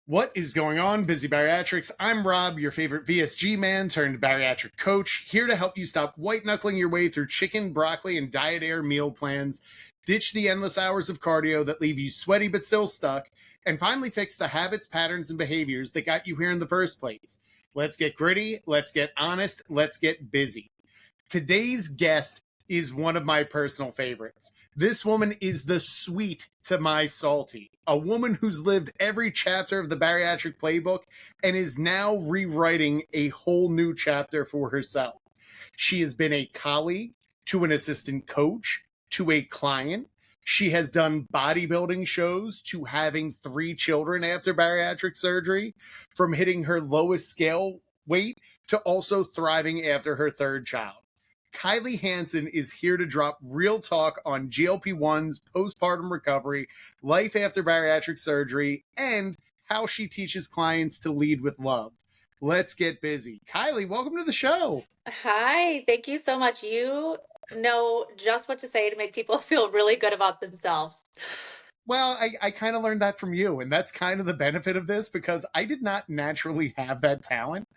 What is going on, Busy Bariatrics? I'm Rob, your favorite VSG man turned bariatric coach, here to help you stop white knuckling your way through chicken, broccoli, and diet air meal plans, ditch the endless hours of cardio that leave you sweaty but still stuck, and finally fix the habits, patterns, and behaviors that got you here in the first place. Let's get gritty, let's get honest, let's get busy. Today's guest is one of my personal favorites. This woman is the sweet to my salty, a woman who's lived every chapter of the bariatric playbook and is now rewriting a whole new chapter for herself. She has been a colleague, to an assistant coach, to a client. She has done bodybuilding shows, to having 3 children after bariatric surgery, from hitting her lowest scale weight to also thriving after her 3rd child. Kylie Hansen is here to drop real talk on GLP-1s, postpartum recovery, life after bariatric surgery, and how she teaches clients to lead with love. Let's get busy. Kylie, welcome to the show. Hi, thank you so much. You know just what to say to make people feel really good about themselves. Well, I kind of learned that from you, and that's kind of the benefit of this because I did not naturally have that talent.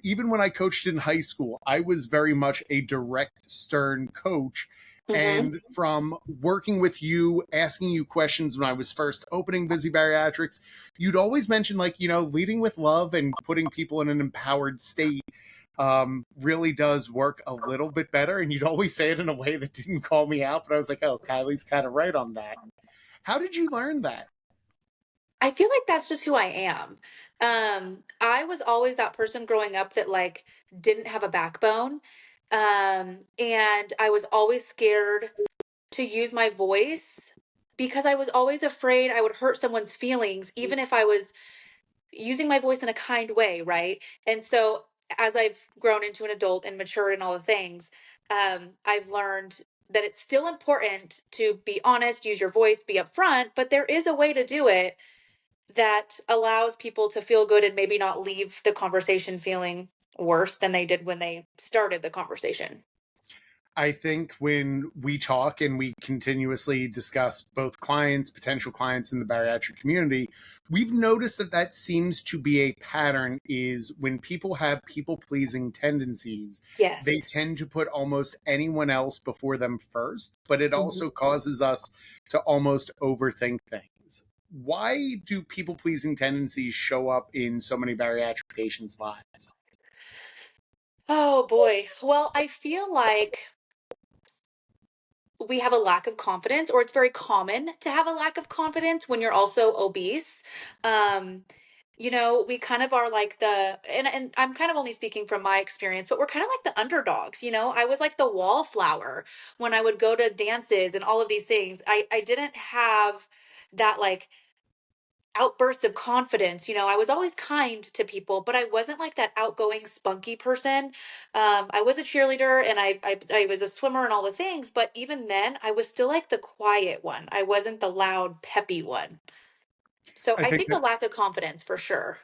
Even when I coached in high school, I was very much a direct, stern coach. hmm And from working with you, asking you questions when I was first opening Busy Bariatrics, you'd always mention, like, leading with love and putting people in an empowered state really does work a little bit better. And you'd always say it in a way that didn't call me out, but I was like, oh, Kylie's kind of right on that. How did you learn that? I feel like that's just who I am. I was always that person growing up that didn't have a backbone. And I was always scared to use my voice because I was always afraid I would hurt someone's feelings, even if I was using my voice in a kind way, right? And so as I've grown into an adult and matured and all the things, I've learned that it's still important to be honest, use your voice, be upfront, but there is a way to do it that allows people to feel good and maybe not leave the conversation feeling worse than they did when they started the conversation. I think when we talk and we continuously discuss both clients, potential clients in the bariatric community, we've noticed that that seems to be a pattern is when people have people pleasing tendencies, they Yes. tend to put almost anyone else before them first, but it Mhm. also causes us to almost overthink things. Why do people pleasing tendencies show up in so many bariatric patients' lives? Oh boy. Well, I feel like we have a lack of confidence, or it's very common to have a lack of confidence when you're also obese. Um, we kind of are like and I'm kind of only speaking from my experience, but we're kind of like the underdogs. I was like the wallflower when I would go to dances and all of these things. I didn't have that outbursts of confidence. I was always kind to people, but I wasn't like that outgoing, spunky person. I was a cheerleader and I was a swimmer and all the things, but even then, I was still like the quiet one. I wasn't the loud, peppy one. So I I think think a that lack of confidence for sure.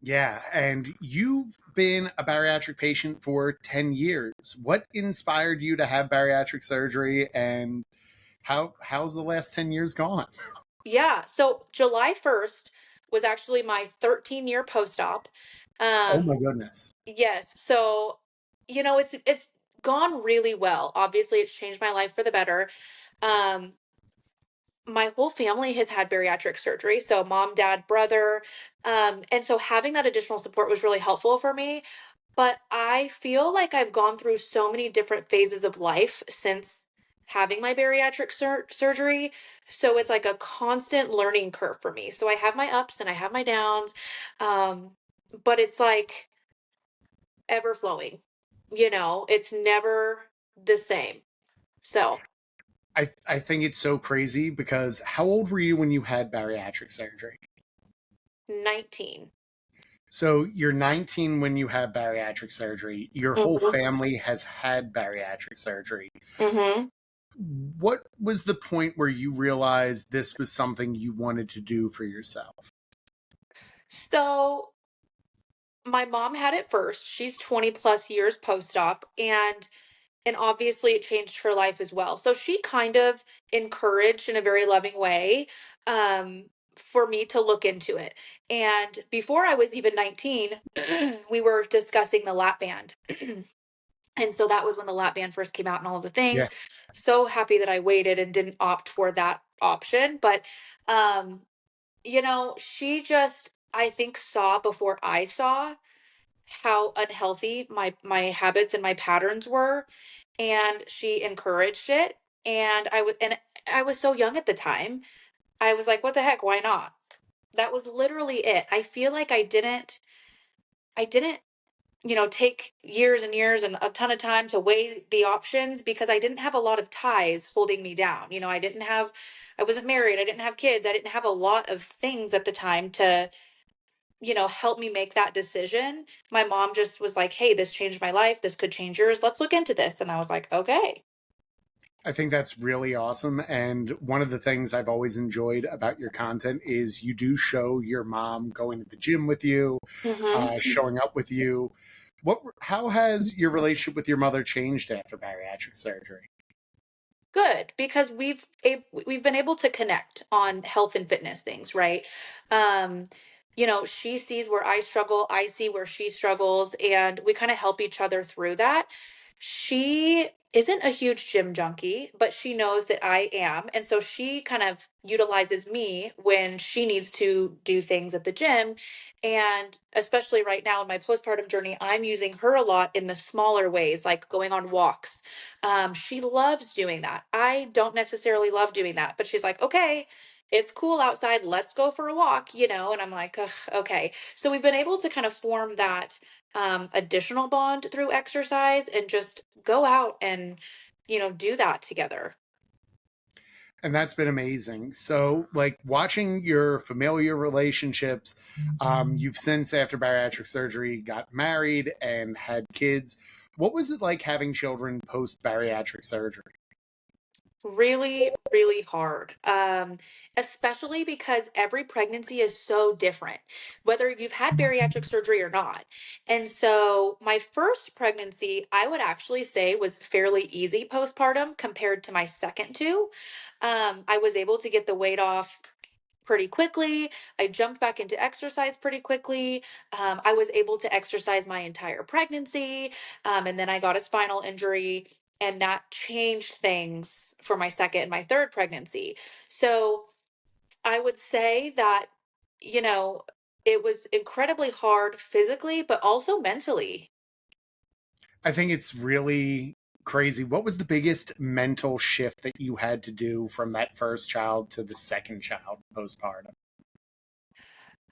Yeah, and you've been a bariatric patient for 10 years. What inspired you to have bariatric surgery and how's the last 10 years gone? Yeah. So July 1st was actually my 13-year post-op. Oh my Um, goodness. yes. So, it's gone really well. Obviously, it's changed my life for the better. Um, my whole family has had bariatric surgery, so mom, dad, brother. And so having that additional support was really helpful for me. But I feel like I've gone through so many different phases of life since having my bariatric surgery. So it's like a constant learning curve for me. So I have my ups and I have my downs. Um, but it's like ever flowing, it's never the same. So I think it's so crazy because how old were you when you had bariatric surgery? 19. So you're 19 when you had bariatric surgery. Your whole hmm family has had bariatric surgery. hmm What was the point where you realized this was something you wanted to do for yourself? So my mom had it first. She's 20 plus years post-op and obviously it changed her life as well. So she kind of encouraged in a very loving way. Um for me to look into it. And before I was even 19, we were discussing the lap band. And so that was when the lap band first came out and all of the things. Yeah. So happy that I waited and didn't opt for that option. But, um, she just, I think, saw before I saw how unhealthy my habits and my patterns were, and she encouraged it. And I was so young at the time. I was like, what the heck, why not? That was literally it. I feel like I didn't take years and years and a ton of time to weigh the options because I didn't have a lot of ties holding me down. I wasn't married, I didn't have kids, I didn't have a lot of things at the time to help me make that decision. My mom just was like, hey, this changed my life, this could change yours, let's look into this. And I was like, okay. I think that's really awesome. And one of the things I've always enjoyed about your content is you do show your mom going to the gym with you, Hmm. showing up with you. How has your relationship with your mother changed after bariatric surgery? Good, because we've been able to connect on health and fitness things, right? um she sees where I struggle, I see where she struggles, and we kind of help each other through that. She isn't a huge gym junkie, but she knows that I am, and so she kind of utilizes me when she needs to do things at the gym. And especially right now in my postpartum journey, I'm using her a lot in the smaller ways, like going on walks. She loves doing that. I don't necessarily love doing that, but she's like, okay, it's cool outside. Let's go for a walk. And I'm like, ugh, okay. So we've been able to kind of form that additional bond through exercise and just go out and, do that together. And that's been amazing. So, like watching your familiar relationships, you've since after bariatric surgery got married and had kids. What was it like having children post bariatric surgery? Really, really hard. Especially because every pregnancy is so different, whether you've had bariatric surgery or not. And so my first pregnancy, I would actually say, was fairly easy postpartum compared to my second two. I was able to get the weight off pretty quickly. I jumped back into exercise pretty quickly. I was able to exercise my entire pregnancy. And then I got a spinal injury, and that changed things for my second and my third pregnancy. So I would say that, you know, it was incredibly hard physically, but also mentally. I think it's really crazy. What was the biggest mental shift that you had to do from that first child to the second child postpartum?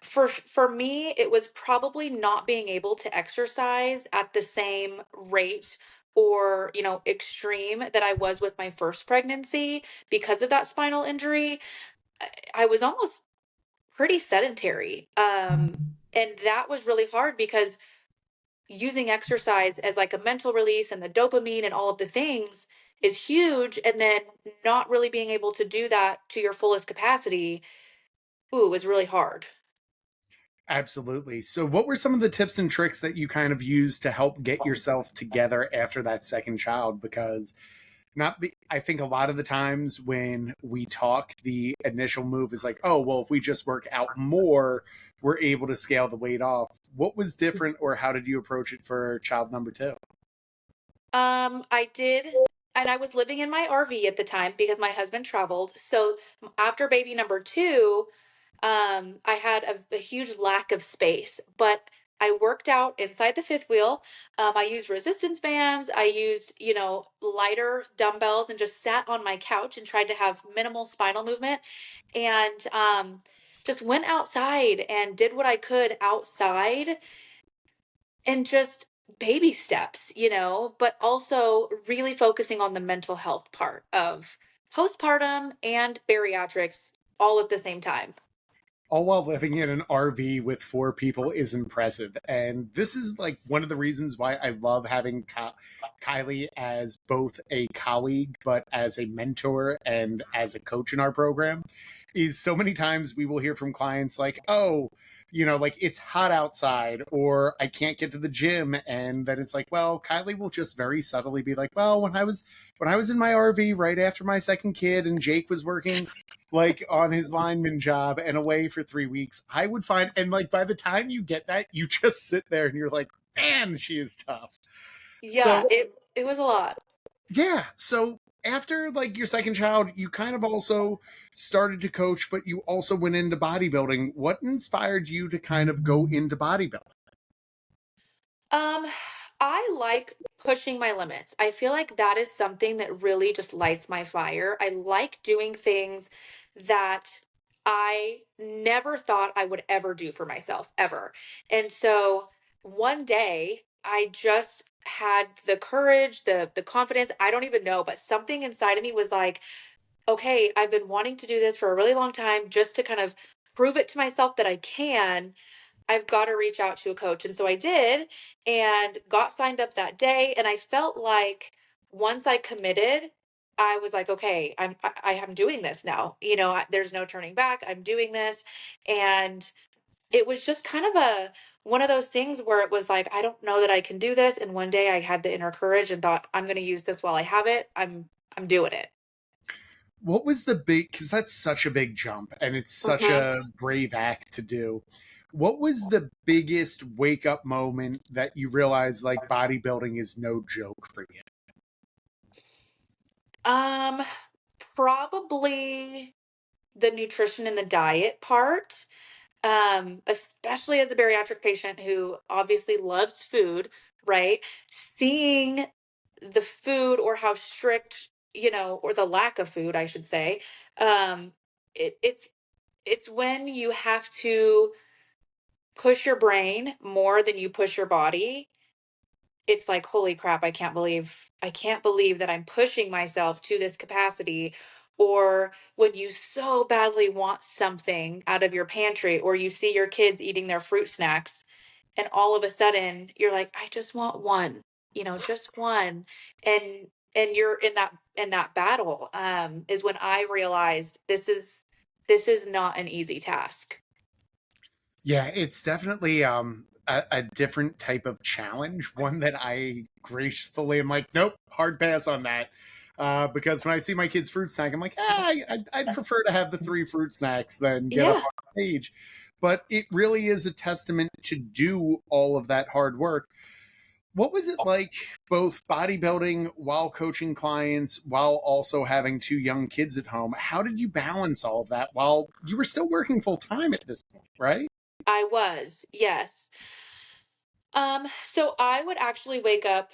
For me, it was probably not being able to exercise at the same rate or, extreme that I was with my first pregnancy because of that spinal injury. I was almost pretty sedentary. And that was really hard because using exercise as like a mental release and the dopamine and all of the things is huge. And then not really being able to do that to your fullest capacity, ooh, was really hard. Absolutely. So, what were some of the tips and tricks that you kind of used to help get yourself together after that second child? Because I think a lot of the times when we talk, the initial move is like, oh, well, if we just work out more, we're able to scale the weight off. What was different, or how did you approach it for child number two? I did, and I was living in my RV at the time because my husband traveled. So after baby number two, I had a huge lack of space, but I worked out inside the fifth wheel. I used resistance bands. I used, lighter dumbbells and just sat on my couch and tried to have minimal spinal movement, and just went outside and did what I could outside, and just baby steps, but also really focusing on the mental health part of postpartum and bariatrics all at the same time. All while living in an RV with four people is impressive. And this is like one of the reasons why I love having Kylie as both a colleague, but as a mentor and as a coach in our program. is so many times we will hear from clients like, oh, you know, like it's hot outside or I can't get to the gym. And then it's like, well, Kylie will just very subtly be like, well, when I was in my RV right after my second kid and Jake was working like on his lineman job and away for 3 weeks, I would find, and like by the time you get that, you just sit there and you're like, man, she is tough. Yeah, So it was a lot. yeah. So after like your second child, you kind of also started to coach, but you also went into bodybuilding. What inspired you to kind of go into bodybuilding? Um, I like pushing my limits. I feel like that is something that really just lights my fire. I like doing things that I never thought I would ever do for myself, ever. And so one day I just had the courage, the confidence, I don't even know, but something inside of me was like, okay, I've been wanting to do this for a really long time just to kind of prove it to myself that I can. I've got to reach out to a coach. And so I did and got signed up that day. And I felt like once I committed, I was like, okay, I am doing this now. You know, there's no turning back. I'm doing this. And it was just kind of one of those things where it was like, I don't know that I can do this. And one day I had the inner courage and thought, I'm going to use this while I have it. I'm doing it. What was the big, because that's such a big jump and it's such Mhm. a brave act to do. What was the biggest wake up moment that you realized like bodybuilding is no joke for you? Um, Probably the nutrition and the diet part. Especially as a bariatric patient who obviously loves food, right? Seeing the food or how strict, or the lack of food, I should say, um, it's when you have to push your brain more than you push your body. It's like, holy crap, I can't believe that I'm pushing myself to this capacity. Or when you so badly want something out of your pantry, or you see your kids eating their fruit snacks, and all of a sudden you're like, I just want one, just one. And you're in that battle, is when I realized this is not an easy task. Yeah, it's definitely a different type of challenge, one that I gracefully am like, nope, hard pass on that. Because when I see my kid's fruit snack, I'm like, I'd prefer to have the three fruit snacks than get up Yeah. on stage. But it really is a testament to do all of that hard work. What was it like, both bodybuilding while coaching clients, while also having two young kids at home? How did you balance all of that while you were still working full time at this point, right? I was, yes. So I would actually wake up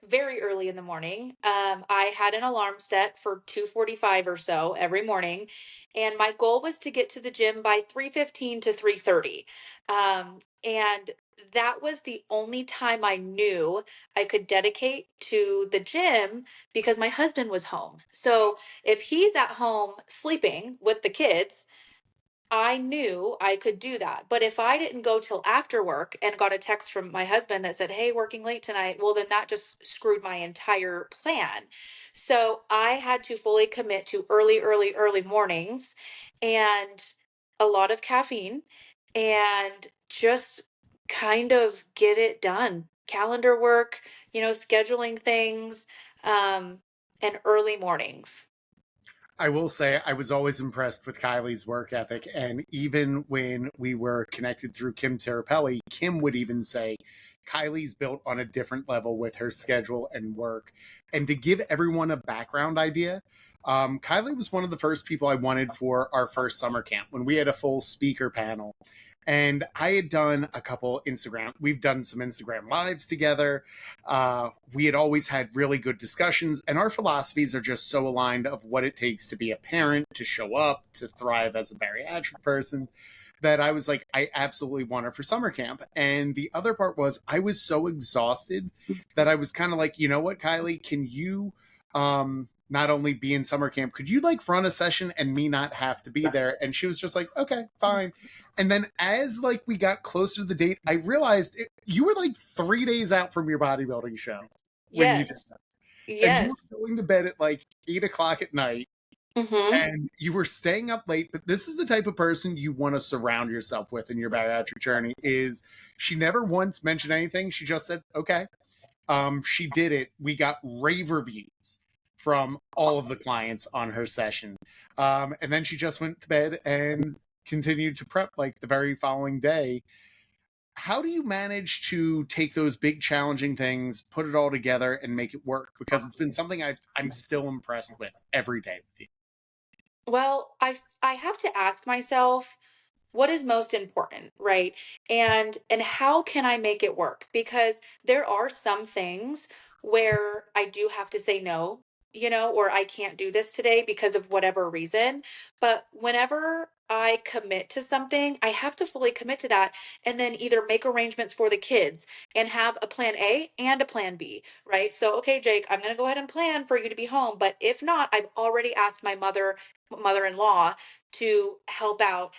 very early in the morning. I had an alarm set for 2:45 or so every morning, and my goal was to get to the gym by 3:15 to 3:30. And that was the only time I knew I could dedicate to the gym because my husband was home. So if he's at home sleeping with the kids, I knew I could do that. But if I didn't go till after work and got a text from my husband that said, "Hey, working late tonight," well, then that just screwed my entire plan. So I had to fully commit to early, early, early mornings and a lot of caffeine and just kind of get it done. Calendar work, scheduling things, and early mornings. I will say I was always impressed with Kylie's work ethic. And even when we were connected through Kim Terapelli, Kim would even say Kylie's built on a different level with her schedule and work. And to give everyone a background idea, Kylie was one of the first people I wanted for our first summer camp when we had a full speaker panel. And I had done a couple Instagram, we've done some Instagram lives together. We had always had really good discussions, and our philosophies are just so aligned of what it takes to be a parent, to show up, to thrive as a bariatric person, that I was like, I absolutely want her for summer camp. And the other part was I was so exhausted that I was kind of like, you know what, Kylie, can you not only be in summer camp, could you like run a session and me not have to be there? And she was just like, okay, fine. And then as like we got closer to the date, I realized you were like 3 days out from your bodybuilding show when you did Yes. that. And you Yes. were going to bed at like 8 o'clock at night. Mm-hmm. and you were staying up late, but this is the type of person you want to surround yourself with in your bariatric journey. Is she never once mentioned anything. She just said, okay. She did it. We got rave reviews from all of the clients on her session. And then she just went to bed and continued to prep like the very following day. How do you manage to take those big challenging things, put it all together, and make it work? Because it's been something I'm still impressed with every day with you. Well, I have to ask myself, what is most important, right? And how can I make it work? Because there are some things where I do have to say no, or I can't do this today because of whatever reason. But whenever I commit to something, I have to fully commit to that and then either make arrangements for the kids and have a plan A and a plan B, right? So, okay, Jake, I'm going to go ahead and plan for you to be home, but if not, I've already asked my mother-in-law to help out,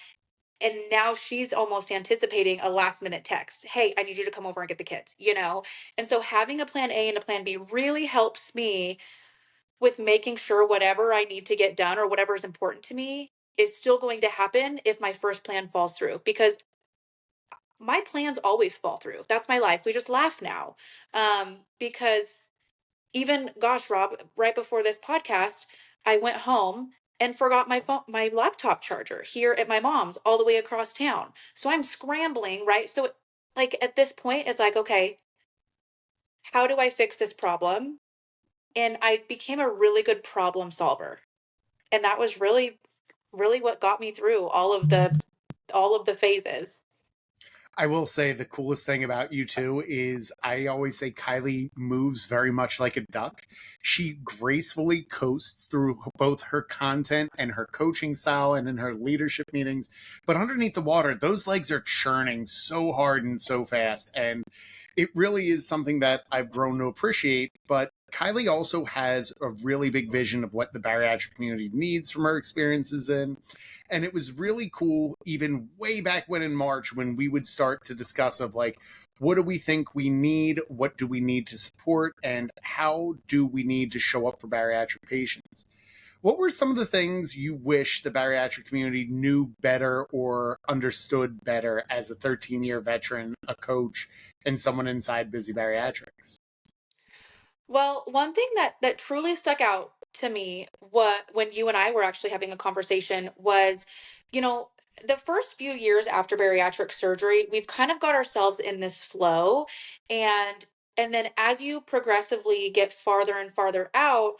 and now she's almost anticipating a last minute text. Hey, I need you to come over and get the kids. And so having a plan A and a plan B really helps me with making sure whatever I need to get done or whatever is important to me is still going to happen if my first plan falls through, because my plans always fall through. That's my life. We just laugh now. Because even, gosh, Rob, right before this podcast, I went home and forgot my laptop charger here at my mom's all the way across town. So I'm scrambling, right? So like at this point, it's like, okay, how do I fix this problem? And I became a really good problem solver. And that was really, really what got me through all of the phases. I will say the coolest thing about you two is I always say Kylie moves very much like a duck. She gracefully coasts through both her content and her coaching style and in her leadership meetings. But underneath the water, those legs are churning so hard and so fast. And it really is something that I've grown to appreciate. But Kylie also has a really big vision of what the bariatric community needs from her experiences in. And it was really cool, even way back when in March, when we would start to discuss of like, what do we think we need? What do we need to support? And how do we need to show up for bariatric patients? What were some of the things you wish the bariatric community knew better or understood better as a 13-year veteran, a coach, and someone inside Busy Bariatrics? Well, one thing that truly stuck out to me, what when you and I were actually having a conversation, was, you know, the first few years after bariatric surgery, we've kind of got ourselves in this flow, and and then as you progressively get farther and farther out,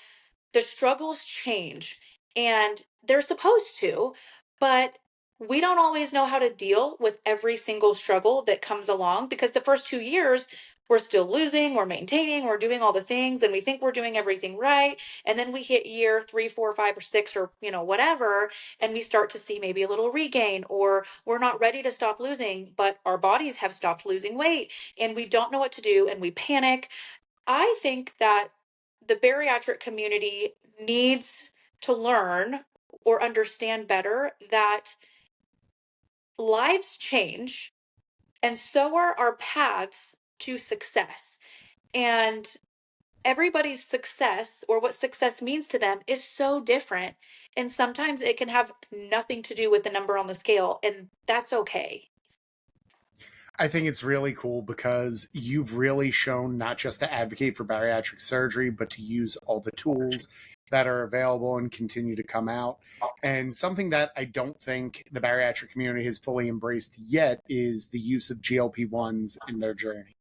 the struggles change, and they're supposed to, but we don't always know how to deal with every single struggle that comes along, because the first 2 years we're still losing, we're maintaining, we're doing all the things, and we think we're doing everything right. And then we hit year 3, 4, 5, or 6, or whatever, and we start to see maybe a little regain, or we're not ready to stop losing, but our bodies have stopped losing weight, and we don't know what to do, and we panic. I think that the bariatric community needs to learn or understand better that lives change, and so are our paths to success. And everybody's success, or what success means to them, is so different. And sometimes it can have nothing to do with the number on the scale, and that's okay. I think it's really cool because you've really shown not just to advocate for bariatric surgery, but to use all the tools that are available and continue to come out. And something that I don't think the bariatric community has fully embraced yet is the use of GLP 1s in their journey.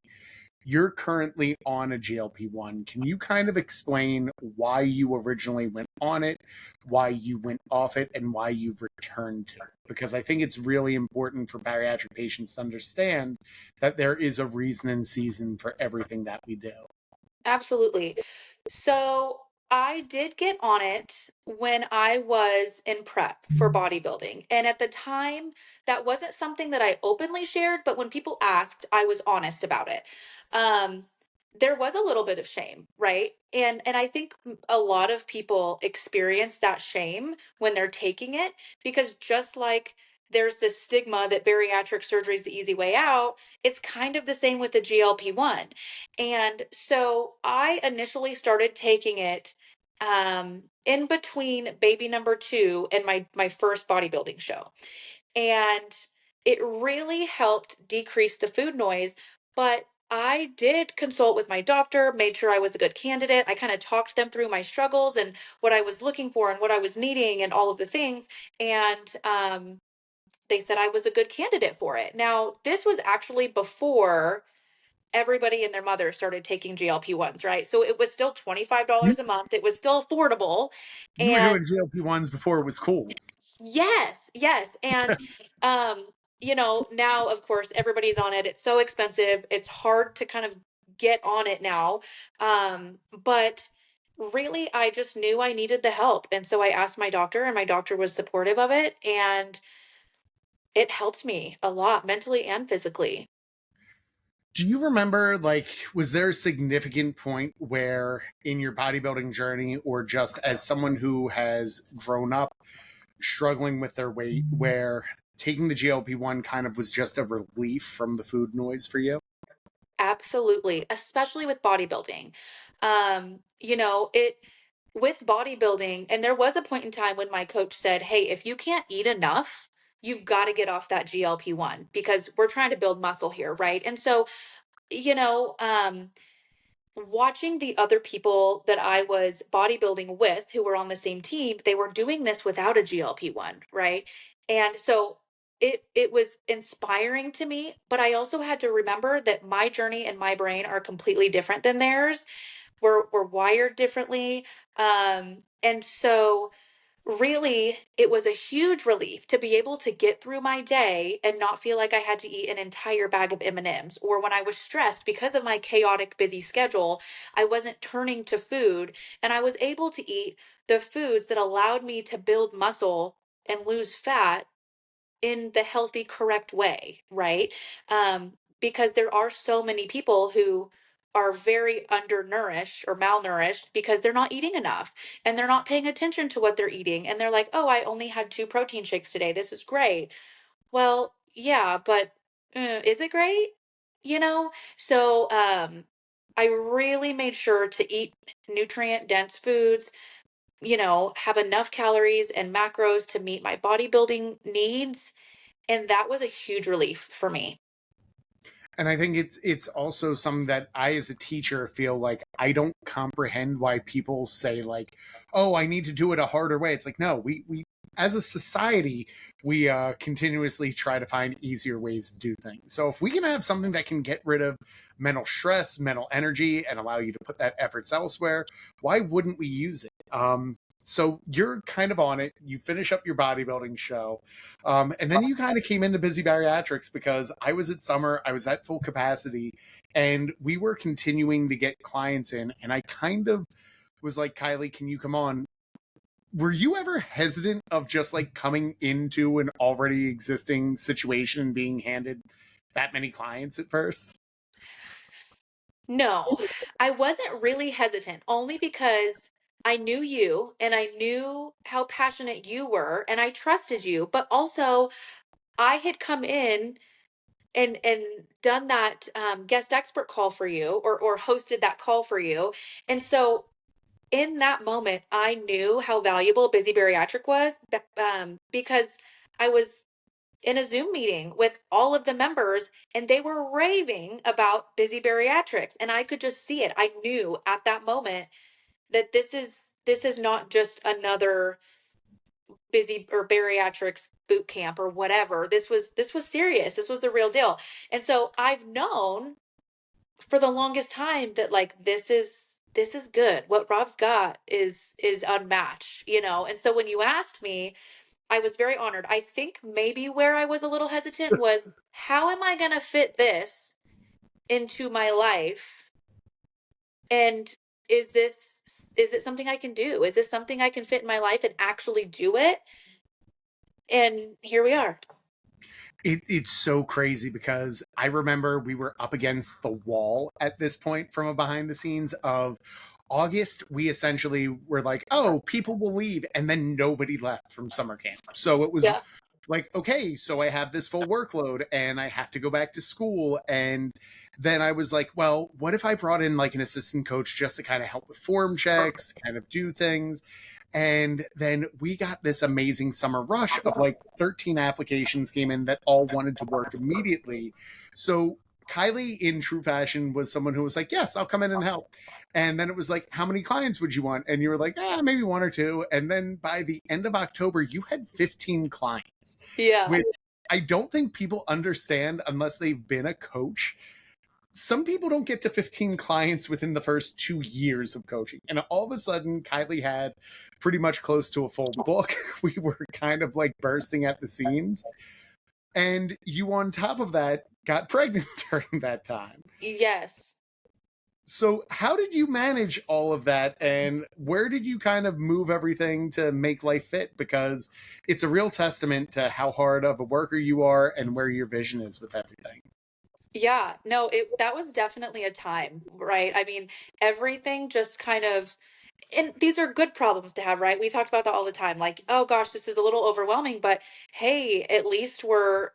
You're currently on a GLP-1. Can you kind of explain why you originally went on it, why you went off it, and why you returned to it? Because I think it's really important for bariatric patients to understand that there is a reason and season for everything that we do. Absolutely. So I did get on it when I was in prep for bodybuilding. And at the time, that wasn't something that I openly shared, but when people asked, I was honest about it. Um, there was a little bit of shame, right? And I think a lot of people experience that shame when they're taking it, because just like there's this stigma that bariatric surgery is the easy way out, it's kind of the same with the GLP-1. And so I initially started taking it in between baby number two and my first bodybuilding show. And it really helped decrease the food noise. But I did consult with my doctor, made sure I was a good candidate. I kind of talked them through my struggles and what I was looking for and what I was needing and all of the things. And they said I was a good candidate for it. Now, this was actually before everybody and their mother started taking GLP-1s, right? So it was still You, $25 a month. It was still affordable. you were And doing GLP-1s before it was cool. yes, yes. And um, now of course everybody's on it. It's so expensive. It's hard to kind of get on it now. But really I just knew I needed the help. And so I asked my doctor and my doctor was supportive of it and it helped me a lot mentally and physically. Do you remember, like, was there a significant point where in your bodybuilding journey, or just as someone who has grown up struggling with their weight, where taking the GLP-1 kind of was just a relief from the food noise for you? Absolutely, especially with bodybuilding. It with bodybuilding, and there was a point in time when my coach said, "Hey, if you can't eat enough, you've got to get off that GLP-1 because we're trying to build muscle here, right?" And so, you know, um, watching the other people that I was bodybuilding with who were on the same team, they were doing this without a GLP-1, right? And so it was inspiring to me, but I also had to remember that my journey and my brain are completely different than theirs. We're wired differently. And so really, it was a huge relief to be able to get through my day and not feel like I had to eat an entire bag of M&Ms, or when I was stressed because of my chaotic busy schedule, I wasn't turning to food and I was able to eat the foods that allowed me to build muscle and lose fat in the healthy, correct way, right? Because there are so many people who are very undernourished or malnourished because they're not eating enough and they're not paying attention to what they're eating. And they're like, oh, I only had two protein shakes today. This is great. Well, yeah, but is it great? You know? So, I really made sure to eat nutrient dense foods, have enough calories and macros to meet my bodybuilding needs, and that was a huge relief for me. And I think it's also something that I, as a teacher, feel like I don't comprehend why people say, like, oh, I need to do it a harder way. It's like, no, we as a society, we continuously try to find easier ways to do things. So if we can have something that can get rid of mental stress, mental energy, and allow you to put that efforts elsewhere, why wouldn't we use it? So you're kind of on it. You finish up your bodybuilding show. And then you kind of came into Busy Bariatrics because I was at summer, I was at full capacity, and we were continuing to get clients in. And I kind of was like, Kylie, can you come on? Were you ever hesitant of just like coming into an already existing situation and being handed that many clients at first? No, I wasn't really hesitant, only because I knew you and I knew how passionate you were and I trusted you, but also I had come in and done that guest expert call for you or hosted that call for you. And so in that moment, I knew how valuable Busy Bariatric was, because I was in a Zoom meeting with all of the members and they were raving about Busy Bariatrics, and I could just see it. I knew at that moment that this is not just another busy or bariatrics boot camp or whatever. This was serious. This was the real deal. And so I've known for the longest time that like this is good. What Rob's got is unmatched. And so when you asked me, I was very honored. I think maybe where I was a little hesitant was, how am I going to fit this into my life? And is it something I can do? Is this something I can fit in my life and actually do it? And here we are. It's so crazy because I remember we were up against the wall at this point from a behind the scenes of August. We essentially were like, oh, people will leave. And then nobody left from summer camp. So it was Yeah. like, okay, so I have this full workload and I have to go back to school. And then I was like, well, what if I brought in like an assistant coach just to kind of help with form checks, to kind of do things? And then we got this amazing summer rush of like 13 applications came in that all wanted to work immediately. So Kylie, in true fashion, was someone who was like, yes, I'll come in and help. And then it was like, how many clients would you want? And you were like, maybe one or two. And then by the end of October, you had 15 clients, Yeah. which I don't think people understand unless they've been a coach. Some people don't get to 15 clients within the first 2 years of coaching. And all of a sudden, Kylie had pretty much close to a full book. We were kind of like bursting at the seams. And you, on top of that, got pregnant during that time. Yes. So, how did you manage all of that, and where did you kind of move everything to make life fit? Because it's a real testament to how hard of a worker you are and where your vision is with everything. Yeah, no, that was definitely a time, right? I mean, everything just kind of, and these are good problems to have, right? We talked about that all the time. Like, oh gosh, this is a little overwhelming, but hey, at least we're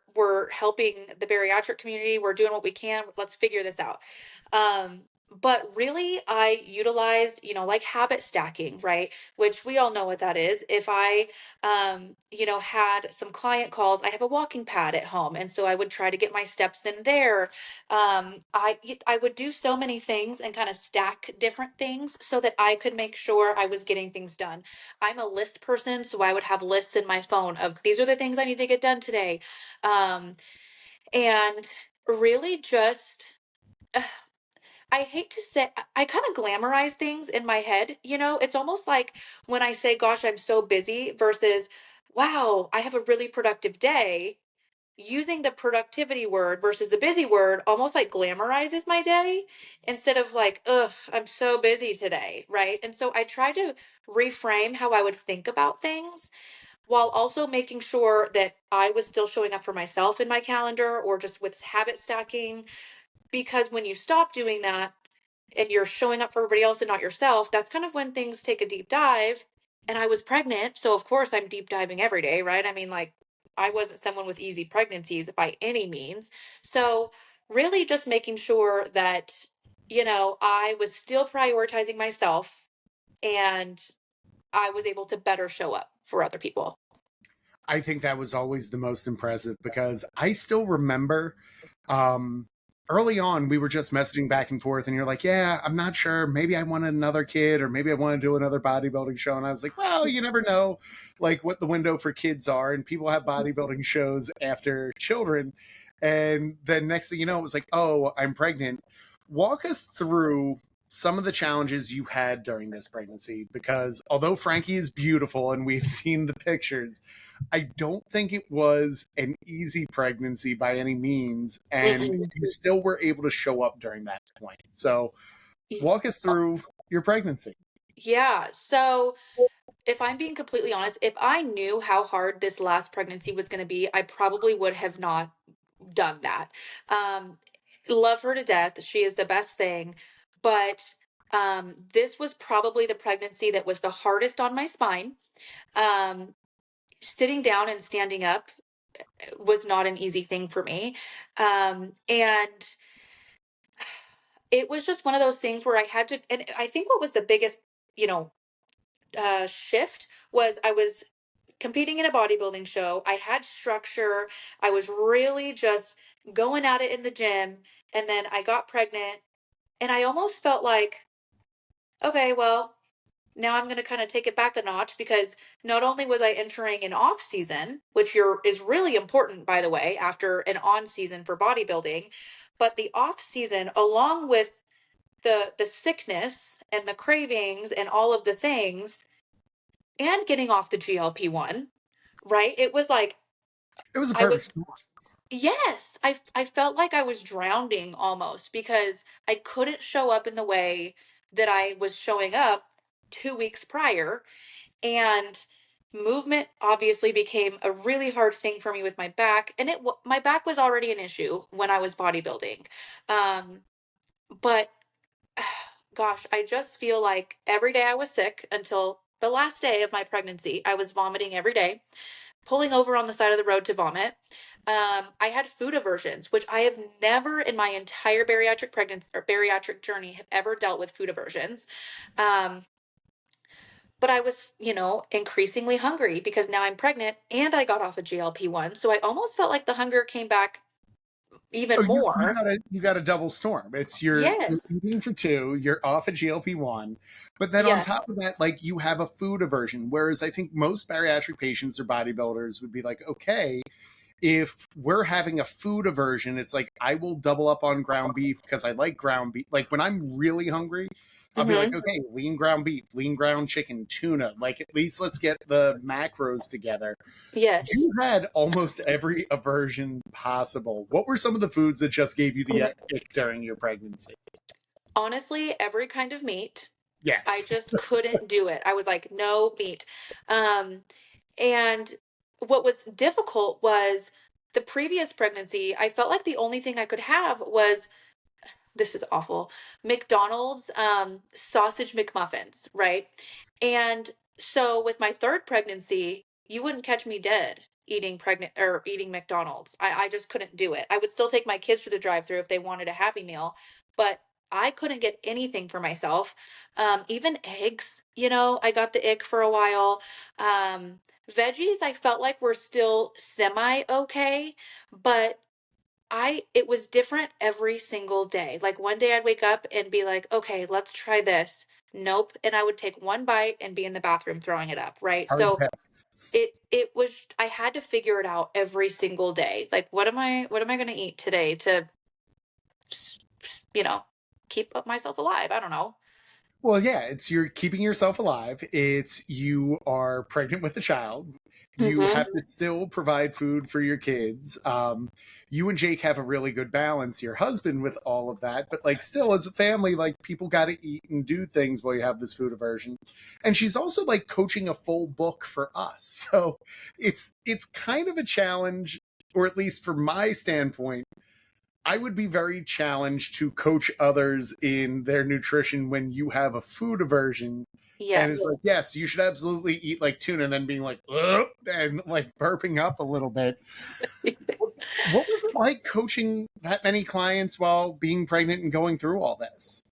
helping the bariatric community. We're doing what we can. Let's figure this out. Um, but really, I utilized, like habit stacking, right? Which we all know what that is. If I, had some client calls, I have a walking pad at home, and so I would try to get my steps in there. I would do so many things and kind of stack different things so that I could make sure I was getting things done. I'm a list person, so I would have lists in my phone of these are the things I need to get done today. Um, and really just I hate to say I kind of glamorize things in my head, It's almost like when I say gosh, I'm so busy versus wow, I have a really productive day. Using the productivity word versus the busy word almost like glamorizes my day instead of like, ugh, I'm so busy today, right? And so I try to reframe how I would think about things while also making sure that I was still showing up for myself in my calendar or just with habit stacking. Because when you stop doing that and you're showing up for everybody else and not yourself, that's kind of when things take a deep dive. And I was pregnant, so of course I'm deep diving every day, right? I mean, like, I wasn't someone with easy pregnancies by any means. So, really just making sure that, I was still prioritizing myself and I was able to better show up for other people. I think that was always the most impressive because I still remember um, early on, we were just messaging back and forth, and you're like, yeah, I'm not sure. Maybe I want another kid, or maybe I want to do another bodybuilding show. And I was like, well, you never know, like what the window for kids are. And people have bodybuilding shows after children. And then next thing you know, it was like, oh, I'm pregnant. Walk us through some of the challenges you had during this pregnancy because although Frankie is beautiful and we've seen the pictures, I don't think it was an easy pregnancy by any means, and Mm-mm. you still were able to show up during that point. So, walk us through your pregnancy. Yeah. So, if I'm being completely honest, if I knew how hard this last pregnancy was going to be, I probably would have not done that. Um, love her to death. She is the best thing. But this was probably the pregnancy that was the hardest on my spine. Um, sitting down and standing up was not an easy thing for me. And it was just one of those things where I had to, and I think what was the biggest, you know, shift was I was competing in a bodybuilding show. I had structure. I was really just going at it in the gym. And then I got pregnant. And I almost felt like, okay, well, now I'm going to kind of take it back a notch because not only was I entering an off season, which is really important, by the way, after an on season for bodybuilding, but the off season, along with the sickness and the cravings and all of the things, and getting off the GLP-1, right? It was like It was a I perfect was storm. yes, I felt like I was drowning almost because I couldn't show up in the way that I was showing up 2 weeks prior, and movement obviously became a really hard thing for me with my back, and my back was already an issue when I was bodybuilding. Um but gosh, I just feel like every day I was sick until the last day of my pregnancy. I was vomiting every day. pulling over on the side of the road to vomit. I had food aversions, which I have never in my entire bariatric pregnancy or bariatric journey have ever dealt with food aversions. Um, but I was, increasingly hungry because now I'm pregnant and I got off a GLP-1. So I almost felt like the hunger came back Oh, even you more. got a double storm. It's you're Yes. eating for two, you're off a GLP-1, but then on top Yes. of that, like you have a food aversion. Whereas I think most bariatric patients or bodybuilders would be like, okay, if we're having a food aversion, it's like I will double up on ground beef because I like ground beef. Like when I'm really hungry, I'll be like, Hmm. okay, lean ground beef, lean ground chicken, tuna. Like at least let's get the macros together. Yes. You had almost every aversion possible. What were some of the foods that just gave you the ick during your pregnancy? Honestly, every kind of meat. I Yes. just couldn't do it. I was like, no meat. Um, and what was difficult was the previous pregnancy, I felt like the only thing I could have was, this is awful, McDonald's sausage McMuffins, right? And so with my third pregnancy, you wouldn't catch me dead eating pregnant or eating McDonald's. I just couldn't do it. I would still take my kids to the drive-through if they wanted a Happy Meal, but I couldn't get anything for myself. Even eggs, I got the ick for a while. Veggies, I felt like were still semi okay, but it was different every single day. Like one day I'd wake up and be like, okay, let's try this. Nope. And I would take one bite and be in the bathroom throwing it up. Right. Hard So pass. it was, I had to figure it out every single day. Like, what am I going to eat today to, you know, keep up myself alive? I don't know. Well, yeah, it's you're keeping yourself alive. It's you are pregnant with a child. You Hmm. have to still provide food for your kids. You and Jake have a really good balance. Your husband with all of that, but like still as a family, like people got to eat and do things while you have this food aversion. And she's also like coaching a full book for us, so it's kind of a challenge, or at least from my standpoint I would be very challenged to coach others in their nutrition when you have a food aversion. And it's Yes. like, yes, you should absolutely eat like tuna, and then being like, ugh, and like burping up a little bit. What was it like coaching that many clients while being pregnant and going through all this?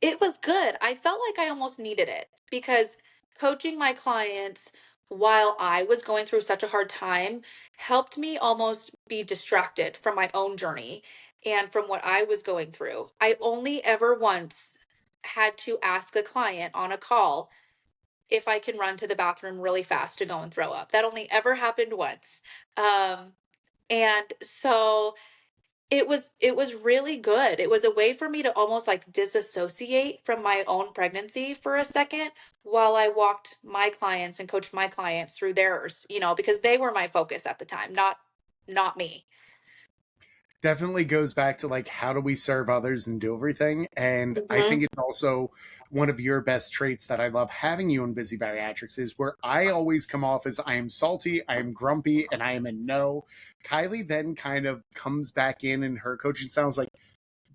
It was good. I felt like I almost needed it because coaching my clients while I was going through such a hard time helped me almost be distracted from my own journey and from what I was going through. I only ever once had to ask a client on a call if I can run to the bathroom really fast to go and throw up. That only ever happened once. Um, and so it was really good. It was a way for me to almost like disassociate from my own pregnancy for a second while I walked my clients and coached my clients through theirs, because they were my focus at the time, not me. Definitely goes back to like how do we serve others and do everything. And I Hmm. think it's also one of your best traits that I love having you in Busy Bariatrics is where I always come off as I am salty, I am grumpy, and I am a no. Kylie then kind of comes back in her coaching sounds like,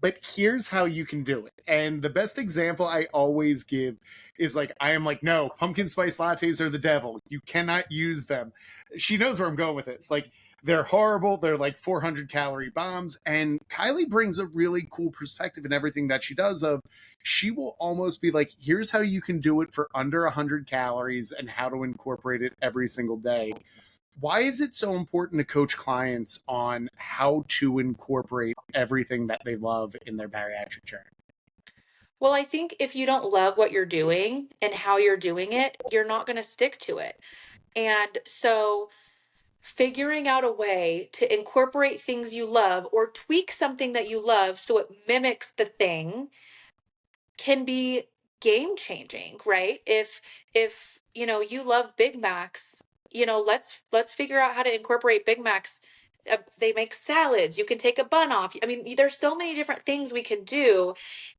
but here's how you can do it. And the best example I always give is like, I am like, no, pumpkin spice lattes are the devil. You cannot use them. She knows where I'm going with this. Like, they're horrible. They're like 400-calorie bombs. And Kylie brings a really cool perspective in everything that she does of she will almost be like, here's how you can do it for under 100 calories and how to incorporate it every single day. Why is it so important to coach clients on how to incorporate everything that they love in their bariatric journey? Well, I think if you don't love what you're doing and how you're doing it, you're not going to stick to it. And so figuring out a way to incorporate things you love or tweak something that you love so it mimics the thing can be game changing, right? If you love Big Macs, let's figure out how to incorporate Big Macs. They make salads. You can take a bun off. I mean, there's so many different things we can do,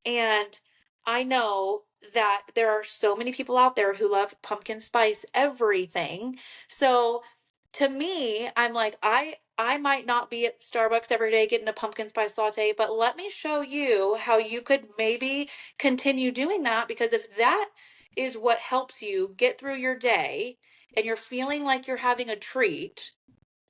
and I know that there are so many people out there who love pumpkin spice everything. So to me, I'm like, I might not be at Starbucks every day getting a pumpkin spice latte, but let me show you how you could maybe continue doing that, because if that is what helps you get through your day, and you're feeling like you're having a treat,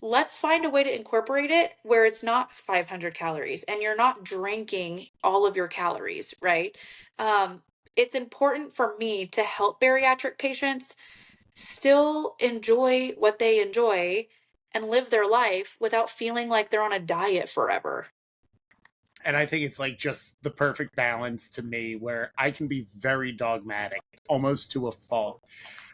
let's find a way to incorporate it where it's not 500 calories and you're not drinking all of your calories, right? Um, it's important for me to help bariatric patients still enjoy what they enjoy and live their life without feeling like they're on a diet forever. And I think it's like just the perfect balance to me where I can be very dogmatic, almost to a fault.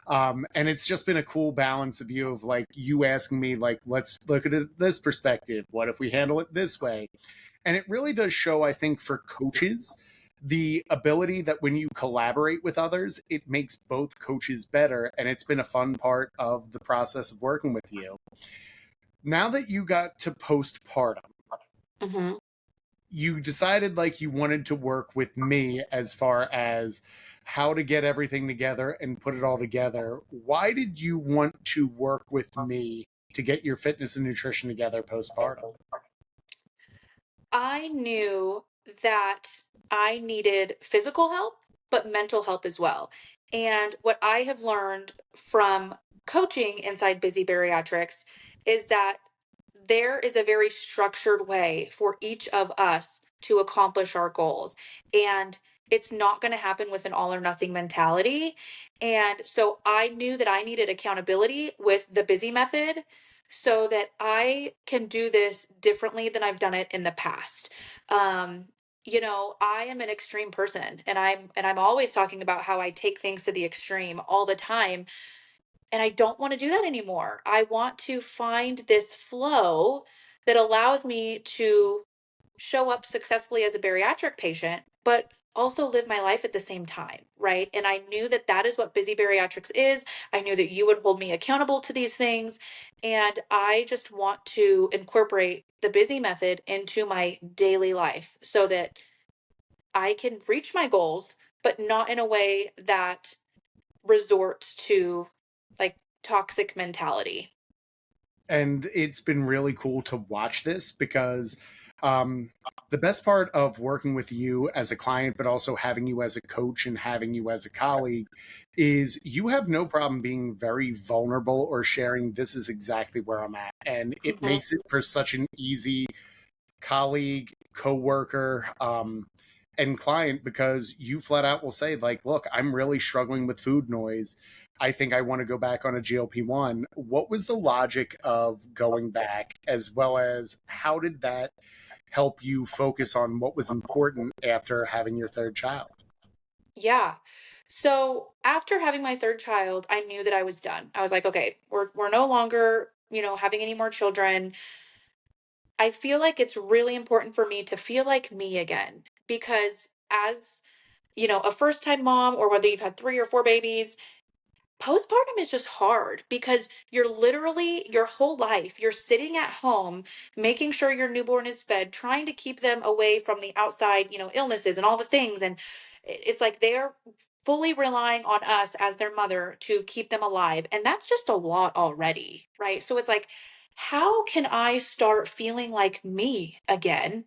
And it's just been a cool balance of you of like you asking me like, let's look at it this perspective. What if we handle it this way? And it really does show, I think, for coaches, the ability that when you collaborate with others, it makes both coaches better. And it's been a fun part of the process of working with you. Now that you got to postpartum, Hmm. you decided like you wanted to work with me as far as how to get everything together and put it all together. Why did you want to work with me to get your fitness and nutrition together postpartum? I knew that I needed physical help, but mental help as well. And what I have learned from coaching inside Busy Bariatrics is that there is a very structured way for each of us to accomplish our goals. And it's not going to happen with an all or nothing mentality. And so I knew that I needed accountability with the busy method so that I can do this differently than I've done it in the past. Um, I am an extreme person and I'm always talking about how I take things to the extreme all the time, and I don't want to do that anymore. I want to find this flow that allows me to show up successfully as a bariatric patient, but also live my life at the same time, right? And I knew that that is what Busy Bariatrics is. I knew that you would hold me accountable to these things. And I just want to incorporate the busy method into my daily life so that I can reach my goals, but not in a way that resorts to like toxic mentality. And it's been really cool to watch this because um, the best part of working with you as a client, but also having you as a coach and having you as a colleague, is you have no problem being very vulnerable or sharing this is exactly where I'm at. And it Hmm. makes it for such an easy colleague, coworker, and client because you flat out will say, like, look, I'm really struggling with food noise. I think I want to go back on a GLP-1. What was the logic of going back, as well as how did that help you focus on what was important after having your third child? Yeah. So after having my third child, I knew that I was done. I was like, okay, we're no longer, having any more children. I feel like it's really important for me to feel like me again because as, a first-time mom or whether you've had 3 or 4 babies, postpartum is just hard because you're literally your whole life, you're sitting at home, making sure your newborn is fed, trying to keep them away from the outside, illnesses and all the things. And it's like they're fully relying on us as their mother to keep them alive. And that's just a lot already, right? So it's like, how can I start feeling like me again?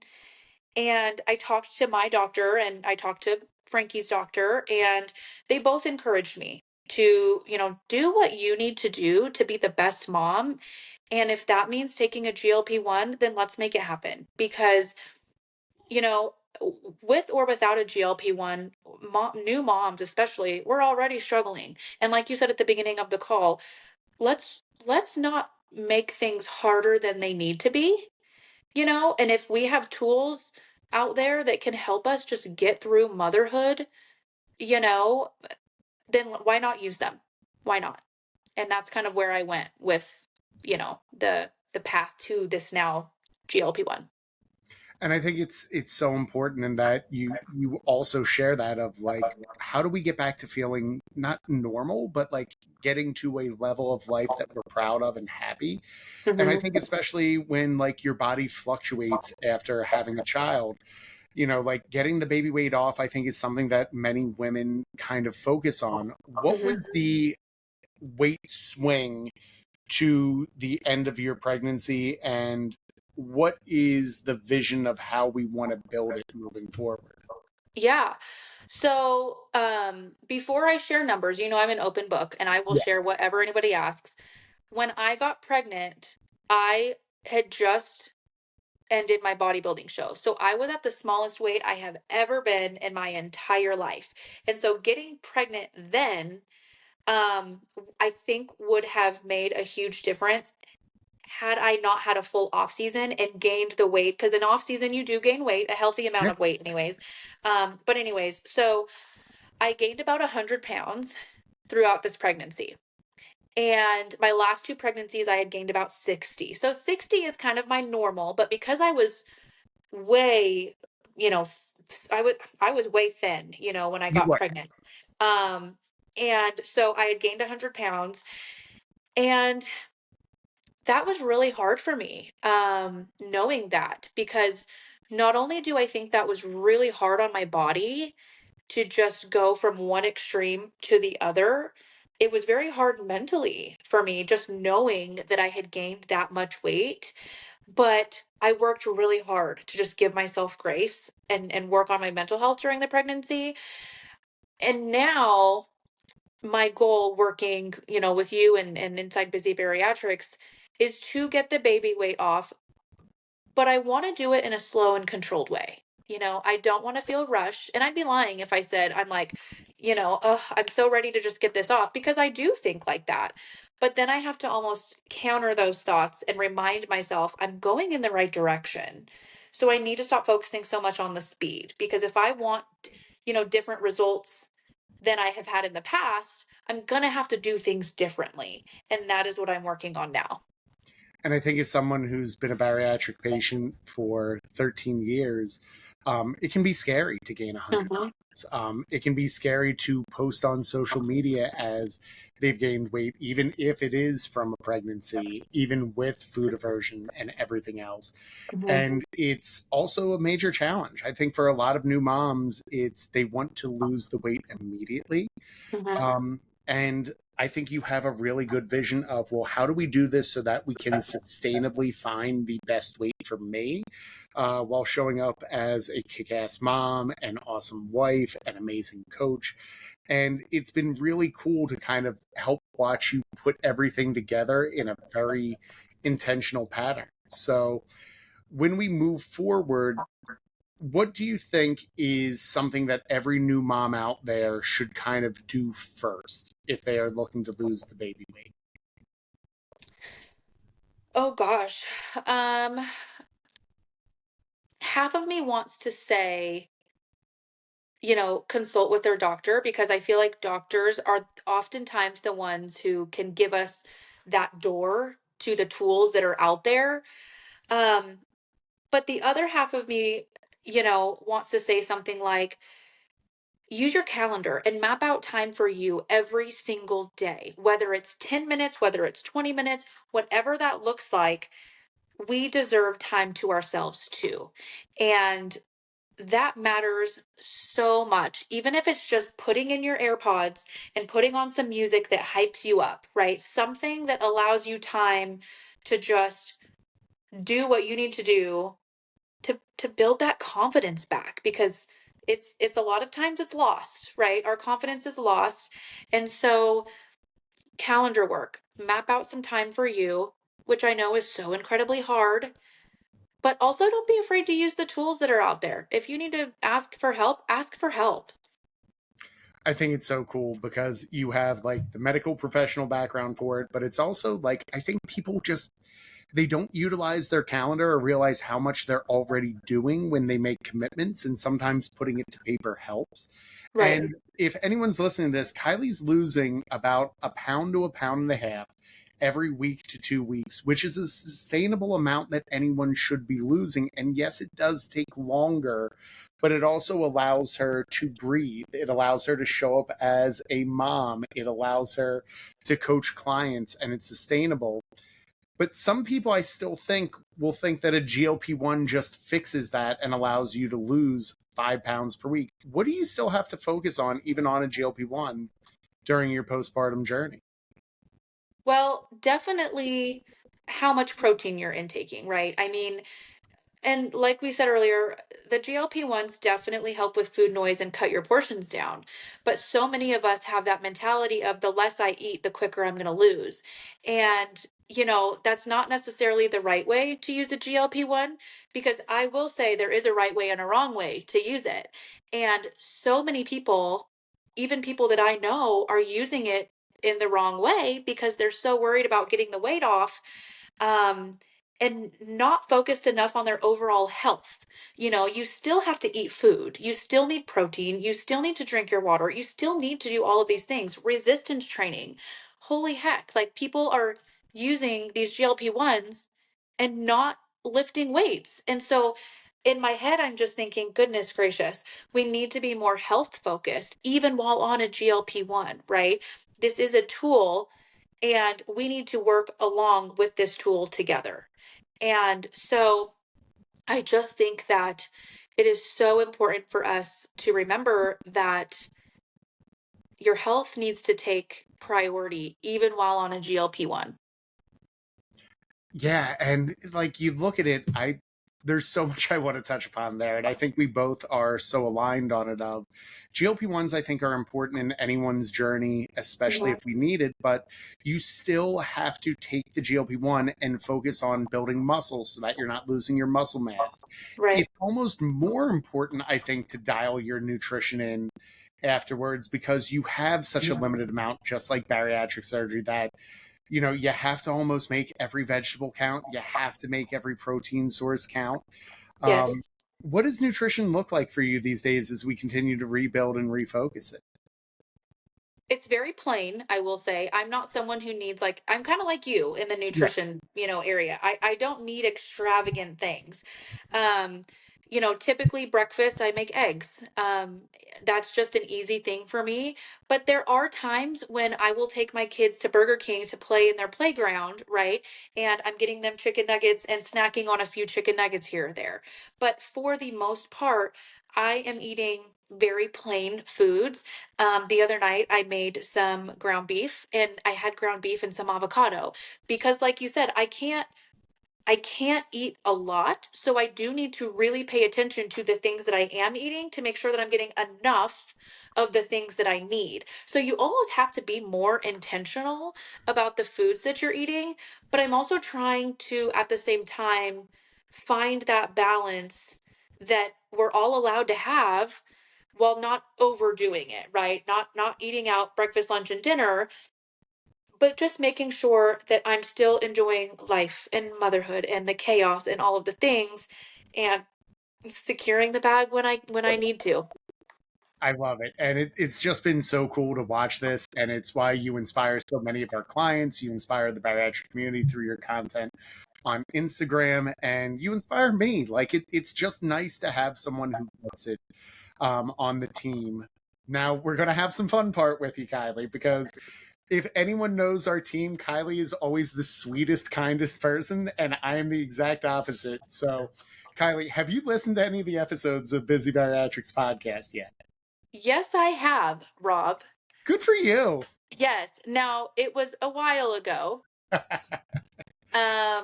And I talked to my doctor and I talked to Frankie's doctor, and they both encouraged me to, do what you need to do to be the best mom. And if that means taking a GLP-1, then let's make it happen. Because, you know, with or without a GLP-1, new moms especially, we're already struggling. And like you said at the beginning of the call, let's not make things harder than they need to be, and if we have tools out there that can help us just get through motherhood, you know, then why not use them? Why not? And that's kind of where I went with, the path to this now GLP-1. And I think it's so important in that you also share that of like how do we get back to feeling not normal but like getting to a level of life that we're proud of and happy. And I Hmm. think especially when like your body fluctuates after having a child, like getting the baby weight off, I think is something that many women kind of focus on. What Hmm. was the weight swing to the end of your pregnancy, and what is the vision of how we want to build it moving forward? Yeah. So, before I share numbers, I'm an open book and I will Yeah. share whatever anybody asks. When I got pregnant, I had just ended my bodybuilding show. So I was at the smallest weight I have ever been in my entire life. And so getting pregnant then, I think would have made a huge difference had I not had a full off season and gained the weight. Because in off season you do gain weight, a healthy amount Yeah. of weight anyways. But anyways, so I gained about 100 pounds throughout this pregnancy. And my last two pregnancies, I had gained about 60. So 60 is kind of my normal, but because I was way, you know, I was way thin, when I You got what? pregnant. Um, and so I had gained 100 pounds, and that was really hard for me, knowing that, because not only do I think that was really hard on my body to just go from one extreme to the other, it was very hard mentally for me just knowing that I had gained that much weight. But I worked really hard to just give myself grace and work on my mental health during the pregnancy. And now my goal working, with you and inside Busy Bariatrics is to get the baby weight off, but I want to do it in a slow and controlled way. I don't want to feel rushed. And I'd be lying if I said I'm like, oh, I'm so ready to just get this off, because I do think like that. But then I have to almost counter those thoughts and remind myself I'm going in the right direction. So I need to stop focusing so much on the speed, because if I want, different results than I have had in the past, I'm going to have to do things differently. And that is what I'm working on now. And I think as someone who's been a bariatric patient for 13 years, it can be scary to gain 100 Mhm. pounds. It can be scary to post on social media as they've gained weight, even if it is from a pregnancy, even with food aversion and everything else. Mhm. And it's also a major challenge. I think for a lot of new moms, it's they want to lose the weight immediately. Mhm. And I think you have a really good vision of, well, how do we do this so that we can sustainably find the best weight for me while showing up as a kick ass mom, an awesome wife, an amazing coach. And it's been really cool to kind of help watch you put everything together in a very intentional pattern. So when we move forward, what do you think is something that every new mom out there should kind of do first if they are looking to lose the baby weight? Oh gosh. Um, Half of me wants to say, consult with their doctor, because I feel like doctors are oftentimes the ones who can give us that door to the tools that are out there. Um, but the other half of me, wants to say something like, use your calendar and map out time for you every single day, whether it's 10 minutes, whether it's 20 minutes, whatever that looks like. We deserve time to ourselves too. And that matters so much, even if it's just putting in your AirPods and putting on some music that hypes you up, right? Something that allows you time to just do what you need to do to build that confidence back, because it's a lot of times it's lost, right? Our confidence is lost. And so calendar work, map out some time for you, which I know is so incredibly hard. But also don't be afraid to use the tools that are out there. If you need to ask for help, ask for help. I think it's so cool because you have like the medical professional background for it, but it's also like I think people just they don't utilize their calendar or realize how much they're already doing when they make commitments, and sometimes putting it to paper helps. Right. And if anyone's listening to this, Kylie's losing about a pound to a pound and a half every week to 2 weeks, which is a sustainable amount that anyone should be losing. And yes, it does take longer, but it also allows her to breathe. It allows her to show up as a mom. It allows her to coach clients, and it's sustainable. But some people I still think will think that a GLP-1 just fixes that and allows you to lose 5 pounds per week. What do you still have to focus on, even on a GLP-1, during your postpartum journey? Well, definitely how much protein you're intaking, right? I mean, And like we said earlier, the GLP-1s definitely help with food noise and cut your portions down. But so many of us have that mentality of the less I eat, the quicker I'm going to lose. And, that's not necessarily the right way to use a GLP-1, because I will say there is a right way and a wrong way to use it. And so many people, even people that I know, are using it in the wrong way because they're so worried about getting the weight off, um, and not focused enough on their overall health. You still have to eat food. You still need protein. You still need to drink your water. You still need to do all of these things. Resistance training. Holy heck. Like, people are using these GLP-1s and not lifting weights. And so in my head, I'm just thinking, goodness gracious, we need to be more health focused, even while on a GLP-1, right? This is a tool, and we need to work along with this tool together. And so I just think that it is so important for us to remember that your health needs to take priority even while on a GLP-1. Yeah, and like you look at it, I there's so much I want to touch upon there, and I think we both are so aligned on it. Of GLP-1s, I think are important in anyone's journey, especially Yeah. if we need it. But you still have to take the GLP-1 and focus on building muscle so that you're not losing your muscle mass. Right. It's almost more important, I think, to dial your nutrition in afterwards because you have such a limited amount, just like bariatric surgery, that you have to almost make every vegetable count. You have to make every protein source count. Um, Yes. what does nutrition look like for you these days as we continue to rebuild and refocus it? It's very plain, I will say. I'm not someone who needs, like, I'm kind of like you in the Yeah, nutrition, area. I don't need extravagant things. Um, typically breakfast I make eggs. That's just an easy thing for me. But there are times when I will take my kids to Burger King to play in their playground, right? And I'm getting them chicken nuggets and snacking on a few chicken nuggets here or there. But for the most part, I am eating very plain foods. The other night I made some ground beef, and I had ground beef and some avocado because, like you said, I can't eat a lot, so I do need to really pay attention to the things that I am eating to make sure that I'm getting enough of the things that I need. So you almost have to be more intentional about the foods that you're eating, but I'm also trying to, at the same time, find that balance that we're all allowed to have while not overdoing it, right? Not eating out breakfast, lunch, and dinner, but just making sure that I'm still enjoying life and motherhood and the chaos and all of the things, and securing the bag when I need to. I love it. And it's just been so cool to watch this. And it's why you inspire so many of our clients. You inspire the bariatric community through your content on Instagram, and you inspire me. Like it's just nice to have someone who gets it on the team. Now we're gonna have some fun part with you, Kylie, because if anyone knows our team, Kylie is always the sweetest, kindest person, and I am the exact opposite. So, Kylie, have you listened to any of the episodes of Busy Bariatrics podcast yet? Yes, I have, Rob. Good for you. Yes. Now, it was a while ago. Um,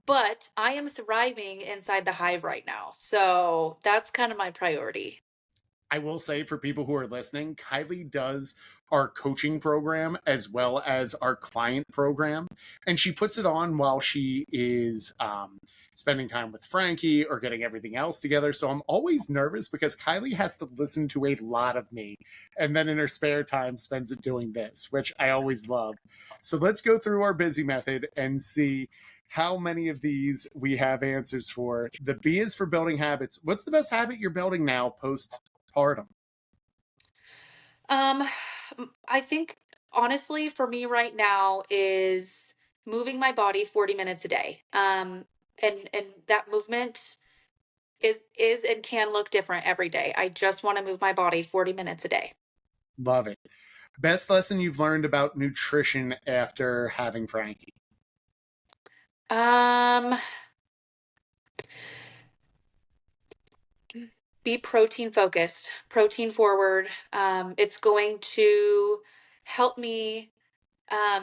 but I am thriving inside the hive right now. So that's kind of my priority. I will say for people who are listening, Kylie does our coaching program as well as our client program. And she puts it on while she is spending time with Frankie or getting everything else together. So I'm always nervous because Kylie has to listen to a lot of me. And then in her spare time, spends it doing this, which I always love. So let's go through our busy method and see how many of these we have answers for. The B is for building habits. What's the best habit you're building now post postpartum? Um, I think honestly for me right now is moving my body 40 minutes a day. And that movement is and can look different every day. I just want to move my body 40 minutes a day. Love it. Best lesson you've learned about nutrition after having Frankie? Um, be protein focused, protein forward. It's going to help me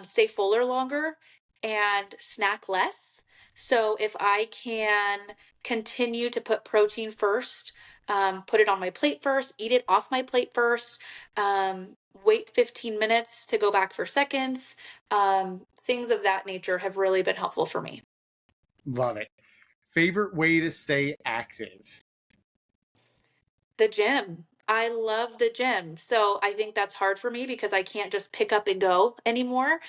stay fuller longer and snack less. So if I can continue to put protein first, put it on my plate first, eat it off my plate first, wait 15 minutes to go back for seconds, things of that nature have really been helpful for me. Love it. Favorite way to stay active? The gym. I love the gym. So I think that's hard for me because I can't just pick up and go anymore.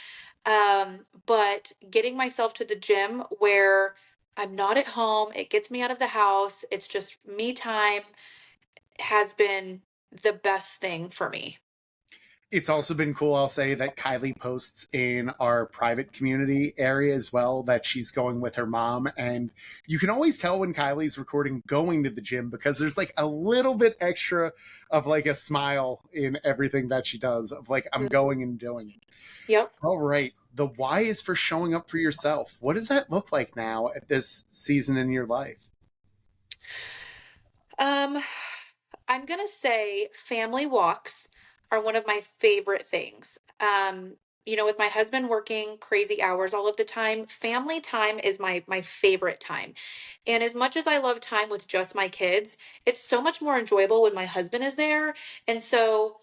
But getting myself to the gym where I'm not at home, it gets me out of the house, it's just me time has been the best thing for me. It's also been cool, I'll say, that Kylie posts in our private community area as well that she's going with her mom. And you can always tell when Kylie's recording going to the gym because there's like a little bit extra of like a smile in everything that she does, of like, I'm Mm. going and doing it. Yep. All right. The why is for showing up for yourself. What does that look like now at this season in your life? Um, I'm gonna say family walks are one of my favorite things. With my husband working crazy hours all of the time, family time is my favorite time. And as much as I love time with just my kids, it's so much more enjoyable when my husband is there. And so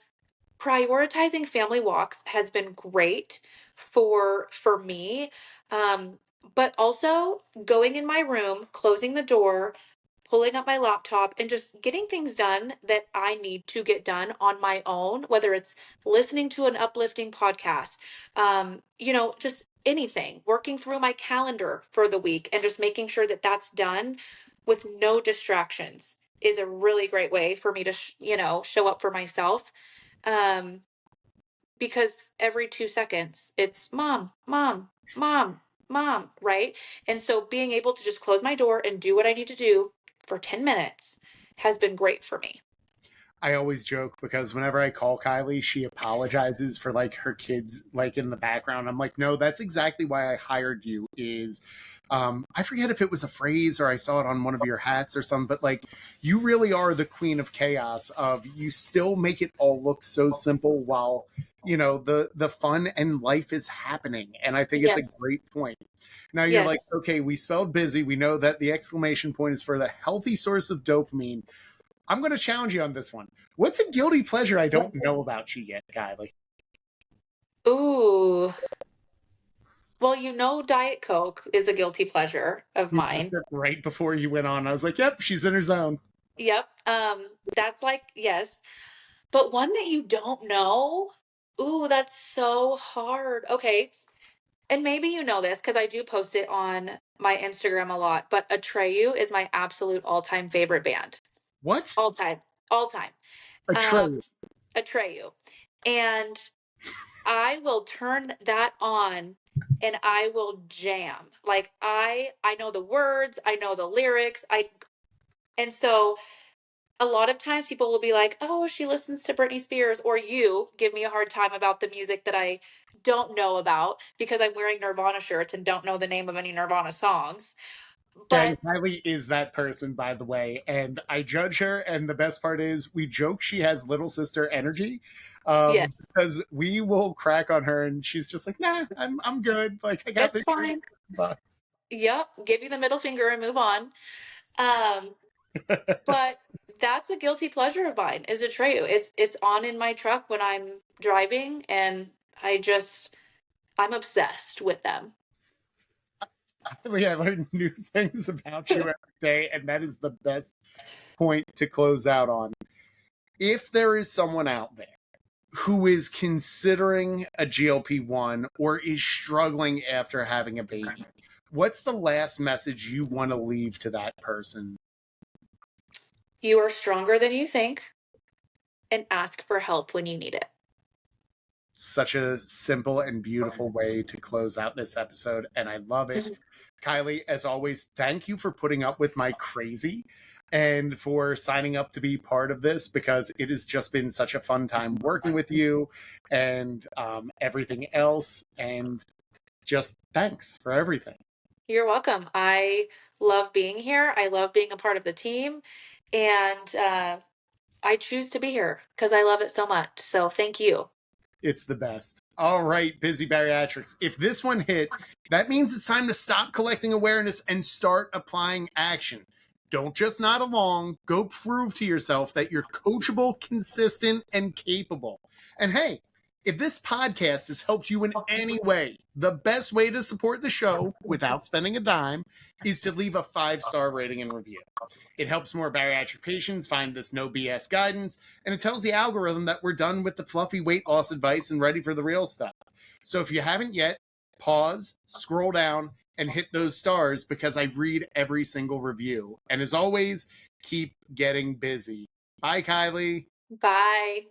prioritizing family walks has been great for me. Um, but also going in my room, closing the door, pulling up my laptop and just getting things done that I need to get done on my own, whether it's listening to an uplifting podcast, just anything, working through my calendar for the week and just making sure that that's done with no distractions is a really great way for me to, show up for myself. Um, because every 2 seconds it's mom, mom, mom, mom, right? And so being able to just close my door and do what I need to do for 10 minutes has been great for me. I always joke because whenever I call Kylie, she apologizes for like her kids like in the background. I'm like, no, that's exactly why I hired you. Is I forget if it was a phrase or I saw it on one of your hats or something, but like you really are the queen of chaos. Of you still make it all look so simple while the fun and life is happening, and I think it's a Yes. great point. Now you're like, Yes. okay, we spelled busy. We know that the exclamation point is for the healthy source of dopamine. I'm going to challenge you on this one. What's a guilty pleasure I don't know about you yet, Kylie? Ooh. Well, Diet Coke is a guilty pleasure of You asked mine. it right before you went on. I was like, yep, she's in her zone. Yep. That's like, yes. But one that you don't know? Ooh, that's so hard. Okay. And maybe you know this because I do post it on my Instagram a lot, but Atreyu is my absolute all-time favorite band. What? All time. All time. A Um, tray. Atreyu. And I will turn that on and I will jam. Like I know the words, I know the lyrics. I and so a lot of times people will be like, "Oh, she listens to Britney Spears," or you give me a hard time about the music that I don't know about because I'm wearing Nirvana shirts and don't know the name of any Nirvana songs. Gang, But Kylie is that person, by the way, and I judge her. And the best part is, we joke she has little sister energy, yes, because we will crack on her, and she's just like, "Nah, I'm good. Like, I got it's this fine. bucks." Yep, give you the middle finger and move on. Um, but that's a guilty pleasure of mine is Atreyu. It's on in my truck when I'm driving and I'm obsessed with them. I learn new things about you every day, and that is the best point to close out on. If there is someone out there who is considering a GLP-1 or is struggling after having a baby, what's the last message you want to leave to that person? You are stronger than you think and ask for help when you need it. Such a simple and beautiful way to close out this episode, and I love it. Mhm. Kylie, as always, thank you for putting up with my crazy and for signing up to be part of this, because it has just been such a fun time working with you and everything else. And just thanks for everything. You're welcome. I love being here. I love being a part of the team. And I choose to be here because I love it so much. So thank you. It's the best. All right, busy bariatrics. If this one hit, that means it's time to stop collecting awareness and start applying action. Don't just nod along. Go prove to yourself that you're coachable, consistent, and capable. And hey, if this podcast has helped you in any way, the best way to support the show without spending a dime is to leave a 5-star rating and review. It helps more bariatric patients find this no BS guidance, and it tells the algorithm that we're done with the fluffy weight loss advice and ready for the real stuff. So if you haven't yet, pause, scroll down, and hit those stars because I read every single review. And as always, keep getting busy. Bye, Kylie. Bye.